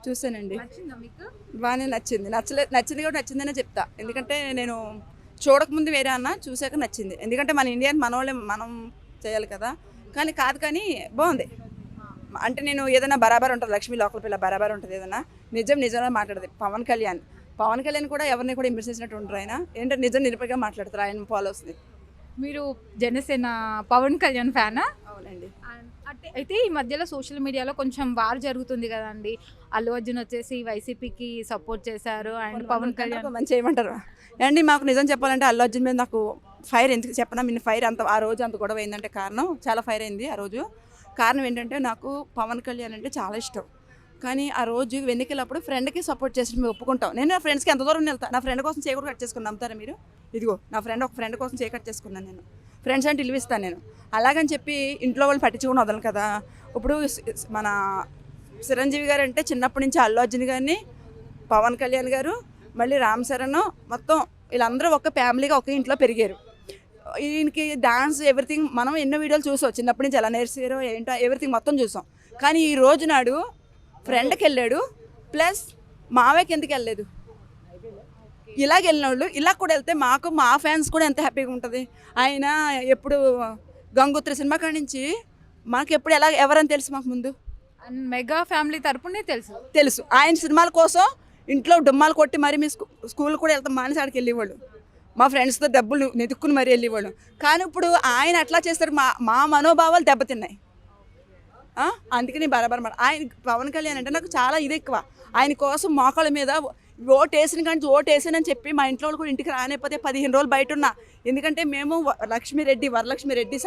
చూసానండి. నచ్చిందా మీకు? బాగానే నచ్చింది. నచ్చింది కూడా నచ్చిందనే చెప్తా. ఎందుకంటే నేను చూడకముందు వేరే అన్న, చూసాక నచ్చింది. ఎందుకంటే మన ఇండియన్ మనోళ్ళే మనం చేయాలి కదా. కానీ బాగుంది. అంటే నేను ఏదైనా బరాబర్ ఉంటుంది, లక్ష్మీ లోకల్ పిల్ల బరాబర్ ఉంటుంది, ఏదైనా నిజంగా మాట్లాడదు. పవన్ కళ్యాణ్ కూడా ఎవరిని కూడా విమర్శించినట్టు ఉంటారు. ఆయన ఏంటంటే నిజం నిరూపంగా మాట్లాడతారు. ఆయన ఫాలోవర్స్ని. మీరు జనసేన పవన్ కళ్యాణ్ ఫ్యానా? అవునండి. అయితే ఈ మధ్యలో సోషల్ మీడియాలో కొంచెం వార్ జరుగుతుంది కదండి. అల్లు అర్జున్ వచ్చేసి వైసీపీకి సపోర్ట్ చేశారు అండ్ పవన్ కళ్యాణ్ మంచి చేయమంటారు అండి. మాకు నిజం చెప్పాలంటే అల్లు అర్జున్ మీద నాకు ఫైర్ ఎందుకు చెప్పనా, మీ ఫైర్ అంత ఆ రోజు అంత గొడవ అయిందంటే కారణం చాలా ఫైర్ అయింది ఆ రోజు. కారణం ఏంటంటే నాకు పవన్ కళ్యాణ్ అంటే చాలా ఇష్టం. కానీ ఆ రోజు వెన్నికలప్పుడు ఫ్రెండ్కి సపోర్ట్ చేసి మేము ఒప్పుకుంటాం. నేను నా ఫ్రెండ్స్కి ఎంత దూరం వెళ్తాను. నా ఫ్రెండ్ కోసం చేయకూడదు కట్ చేసుకుని నమ్ముతారా మీరు? ఇదిగో నా ఒక ఫ్రెండ్ కోసం చేయ కట్ చేసుకున్నాను. నేను ఫ్రెండ్స్ అంటే ఇల్లు నేను. అలాగని చెప్పి ఇంట్లో వాళ్ళు పట్టించుకుని వదలను కదా. ఇప్పుడు మన చిరంజీవి గారు అంటే చిన్నప్పటి నుంచి అల్లు అర్జున్ గారిని, పవన్ కళ్యాణ్ గారు, మళ్ళీ రామ్ చరణ్, మొత్తం వీళ్ళందరూ ఒక ఫ్యామిలీగా ఒక ఇంట్లో పెరిగారు. ఈయనకి డాన్స్ ఎవ్రీథింగ్ మనం ఎన్నో వీడియోలు చూసాం. చిన్నప్పటి నుంచి ఎలా నేర్చారో ఏంటో ఎవ్రీథింగ్ మొత్తం చూసాం. కానీ ఈ రోజు నాడు ఫ్రెండ్కి వెళ్ళాడు, ప్లస్ మావయ్యకి ఎందుకు వెళ్ళలేదు? ఇలాగ వెళ్ళిన వాళ్ళు ఇలా కూడా వెళ్తే మా ఫ్యాన్స్ కూడా ఎంత హ్యాపీగా ఉంటుంది. ఆయన ఎప్పుడు గంగోత్రి సినిమా కాడి నుంచి మాకు ఎప్పుడు ఎవరని తెలుసు మాకు ముందు మెగా ఫ్యామిలీ తరపునే తెలుసు. ఆయన సినిమాల కోసం ఇంట్లో డుమ్మాలు కొట్టి మరి మీ స్కూల్ కూడా వెళ్తాం మానేసి ఆడికి వెళ్ళేవాళ్ళు. మా ఫ్రెండ్స్తో డబ్బులు నెతుక్కుని మరీ వెళ్ళేవాళ్ళు. కానీ ఇప్పుడు ఆయన అట్లా చేస్తారు, మా మనోభావాలు దెబ్బతిన్నాయి. అందుకని బరాబర్ ఆయన పవన్ కళ్యాణ్ అంటే నాకు చాలా ఇది ఎక్కువ. ఆయన కోసం మోకాళ్ళ మీద ఓటు వేసానని చెప్పి మా ఇంట్లో వాళ్ళు కూడా ఇంటికి రానిపోతే 15 రోజులు బయట ఉన్నా. ఎందుకంటే మేము వరలక్ష్మి రెడ్డి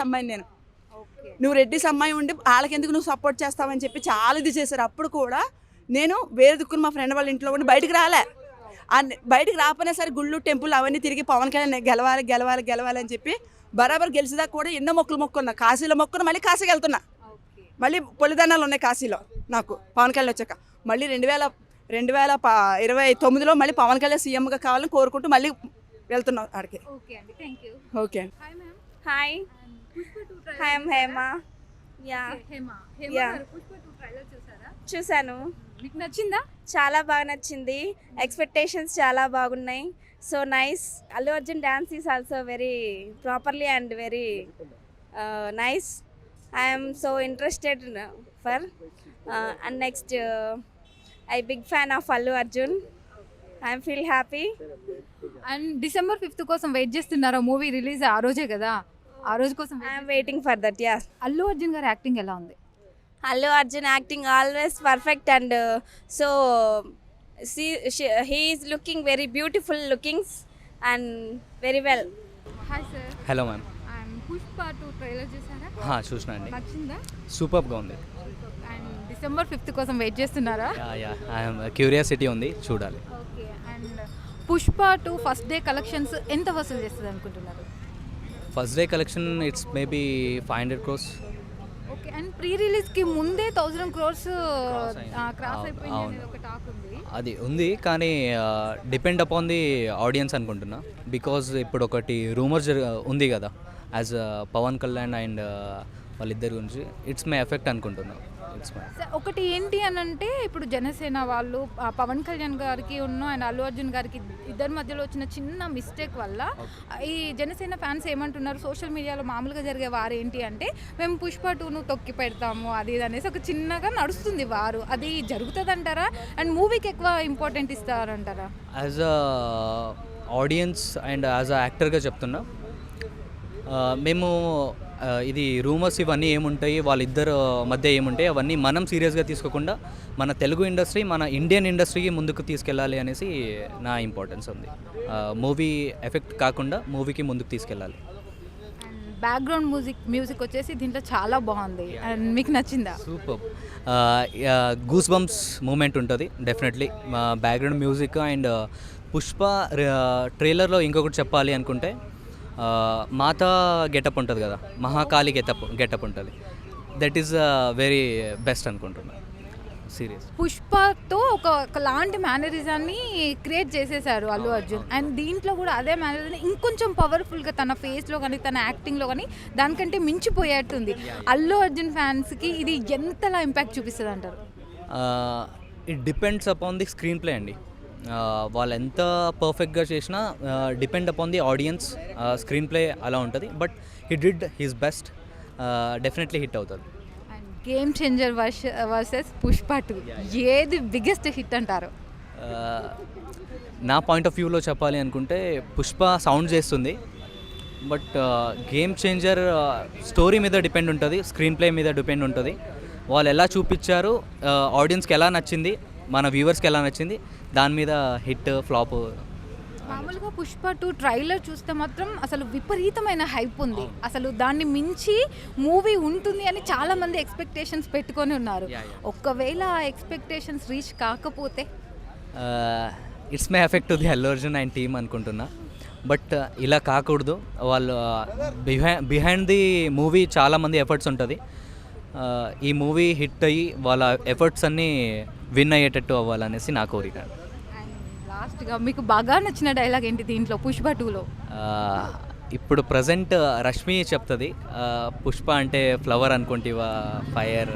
అమ్మాయిని. నేను నువ్వు రెడ్డి అమ్మాయి ఉండి వాళ్ళకెందుకు నువ్వు సపోర్ట్ చేస్తావని చెప్పి చాలా ఇది చేశారు. అప్పుడు కూడా నేను వేరే దిక్కుని మా ఫ్రెండ్ వాళ్ళ ఇంట్లో ఉండి బయటికి రాలే. బయటికి రాకపోయినా సరే గుళ్ళు టెంపుల్ అవన్నీ తిరిగి పవన్ కళ్యాణ్ గెలవాలి అని చెప్పి బరాబర్ గెలిచేదాకా కూడా ఎన్నో మొక్కున్నా. కాశీలో మొక్కున్నా, మళ్ళీ కాశీకి వెళ్తున్నా. మళ్ళీ పొలిదానాలు ఉన్నాయి కాశీలో నాకు పవన్ కళ్యాణ్ వచ్చాక. మళ్ళీ 2029లో మళ్ళీ పవన్ కళ్యాణ్ సీఎంగా కావాలని కోరుకుంటూ మళ్ళీ వెళ్తున్నాం ఆడికి. ఓకే. Hi, I'm Hema. చూసాను. మీకు నచ్చిందా? చాలా బాగా నచ్చింది. ఎక్స్పెక్టేషన్స్ చాలా బాగున్నాయి. So nice. Allu Arjun dance is also very properly and very nice. I'm so interested for and next I big fan of Allu Arjun. I'm feel happy. And December 5th కోసం వెయిట్ చేస్తున్నారా? మూవీ రిలీజ్ ఆ రోజే కదా, ఆ రోజు కోసం I'm waiting for that. Yeah. Allu Arjun గారి acting ఎలా ఉంది? Allu Arjun acting always perfect and so he is looking very beautiful lookings and very well. Hi sir. Hello ma'am. And Pushpa 2 trailer చూసారా? చూసినా అండి. నచ్చిందా? సూపర్గా ఉంది. అండ్ December 5th కోసం వెయిట్ చేస్తున్నారా? ఐఎమ్ క్యూరియాసిటీ ఉంది, చూడాలి. Okay. And Pushpa 2 first day collections ఎంత వసూలు చేస్తుంది అనుకుంటున్నారు? First day collection it's maybe 500 crores. Okay. And pre రిలీజ్కి ముందే 1000 crores క్రాస్ అయిపోయింది అనేది ఒక టాక్ ఉంది. అది ఉంది, కానీ డిపెండ్ అపాన్ ది ఆడియన్స్ అనుకుంటున్నా. బికాజ్ ఇప్పుడు ఒకటి రూమర్ ఉంది కదా, యాజ్ పవన్ కళ్యాణ్ అండ్ వాళ్ళిద్దరి గురించి. ఇట్స్ మై ఎఫెక్ట్ అనుకుంటున్నా. ఒకటి ఏంటి అని అంటే, ఇప్పుడు జనసేన వాళ్ళు పవన్ కళ్యాణ్ గారికి అండ్ అల్లు అర్జున్ గారికి ఇద్దరి మధ్యలో వచ్చిన చిన్న మిస్టేక్ వల్ల ఈ జనసేన ఫ్యాన్స్ ఏమంటున్నారు, సోషల్ మీడియాలో మామూలుగా జరిగే వారు ఏంటి అంటే, మేము Pushpa 2ను తొక్కి పెడతాము అది ఇది అనేసి ఒక చిన్నగా నడుస్తుంది వారు. అది జరుగుతుంది అంటారా? అండ్ మూవీకి ఎక్కువ ఇంపార్టెంట్ ఇస్తారంటారా? As a audience and as a యాక్టర్గా చెప్తున్నా, మేము ఇది రూమర్స్ ఇవన్నీ ఏముంటాయి, వాళ్ళిద్దరు మధ్య ఏముంటాయి అవన్నీ మనం సీరియస్గా తీసుకోకుండా మన తెలుగు ఇండస్ట్రీ, మన ఇండియన్ ఇండస్ట్రీకి ముందుకు తీసుకెళ్ళాలి అనేసి నా ఇంపార్టెన్స్ ఉంది. మూవీ ఎఫెక్ట్ కాకుండా మూవీకి ముందుకు తీసుకెళ్ళాలి. బ్యాక్గ్రౌండ్ మ్యూజిక్ వచ్చేసి దీంట్లో చాలా బాగుంది. అండ్ మీకు నచ్చిందా? సూపర్. గూస్ బంప్స్ మూమెంట్ ఉంటుంది definitely. Background music and Pushpa ట్రైలర్లో ఇంకొకటి చెప్పాలి అనుకుంటే, మాతా గెటప్ ఉంటుంది కదా, మహాకాళి గెటప్ ఉంటుంది. దట్ ఈస్ వెరీ బెస్ట్ అనుకుంటున్నాను. సీరియస్. పుష్పతో ఒక లాంటి మేనరిజాన్ని క్రియేట్ చేసేసారు అల్లు అర్జున్. అండ్ దీంట్లో కూడా అదే మేనరిజాన్ని ఇంకొంచెం పవర్ఫుల్గా తన ఫేస్లో కానీ తన యాక్టింగ్లో కానీ దానికంటే మించిపోయేట్టుంది. అల్లు అర్జున్ ఫ్యాన్స్కి ఇది ఎంతలా ఇంపాక్ట్ చూపిస్తుంది అంటారు? It depends upon the screenplay అండి. వాళ్ళు ఎంత పర్ఫెక్ట్గా చేసినా depend upon the audience. Screenplay అలా ఉంటుంది. But he did his best. Definitely hit అవుతుంది. And game changer versus Pushpa 2 ఏది బిగ్గెస్ట్ హిట్ అంటారు? నా పాయింట్ ఆఫ్ వ్యూలో చెప్పాలి అనుకుంటే పుష్ప సౌండ్ చేస్తుంది. బట్ గేమ్ చేంజర్ స్టోరీ మీద డిపెండ్ ఉంటుంది, స్క్రీన్ ప్లే మీద డిపెండ్ ఉంటుంది. వాళ్ళు ఎలా చూపించారు, ఆడియన్స్కి ఎలా నచ్చింది, మన వ్యూవర్స్కి ఎలా నచ్చింది, దాని మీద హిట్ ఫ్లాప్. మామూలుగా పుష్ప 2 ట్రైలర్ చూస్తే మాత్రం అసలు విపరీతమైన హైప్ ఉంది. అసలు దాన్ని మించి మూవీ ఉంటుంది అని చాలా మంది ఎక్స్పెక్టేషన్స్ పెట్టుకొని ఉన్నారు. ఒకవేళ ఆ ఎక్స్పెక్టేషన్స్ రీచ్ కాకపోతే it's may affect the Allu Arjun and team అనుకుంటున్నా. బట్ ఇలా కాకూడదు. వాళ్ళు బిహైండ్ ది మూవీ చాలామంది ఎఫర్ట్స్ ఉంటుంది. ఈ మూవీ హిట్ అయ్యి వాళ్ళ ఎఫర్ట్స్ అన్నీ విన్ అయ్యేటట్టు అవ్వాలనేసి నా కోరిక. అండ్ లాస్ట్గా మీకు బాగా నచ్చిన డైలాగ్ ఏంటి దీంట్లో పుష్ప 2లో? ఇప్పుడు ప్రజెంట్ రష్మి చెప్తుంది, పుష్ప అంటే ఫ్లవర్ అనుకుంటేవా ఫైర్.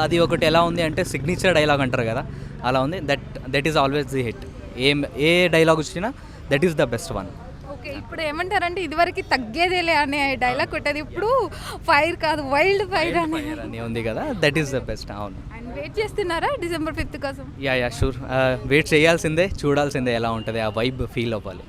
అది ఒకటి ఎలా ఉంది అంటే సిగ్నేచర్ డైలాగ్ అంటారు కదా, అలా ఉంది. That is always the hit. ఏ డైలాగ్ వచ్చినా that is the best one. Okay, ఇప్పుడు ఏమంటారంటే ఇదివరకు తగ్గేదేలే అనే డైలాగ్ కొట్టేది ఇప్పుడు ఫైర్ కాదు వైల్డ్ ఫైర్ అని ఉంది కదా, దట్ ఈస్ ద బెస్ట్. అవును. అండ్ వెయిట్ చేస్తున్నారా December 5th కోసం? Yeah sure. వెయిట్ చేయాల్సిందే, చూడాల్సిందే ఎలా ఉంటుంది, ఆ వైబ్ ఫీల్ అవ్వాలి.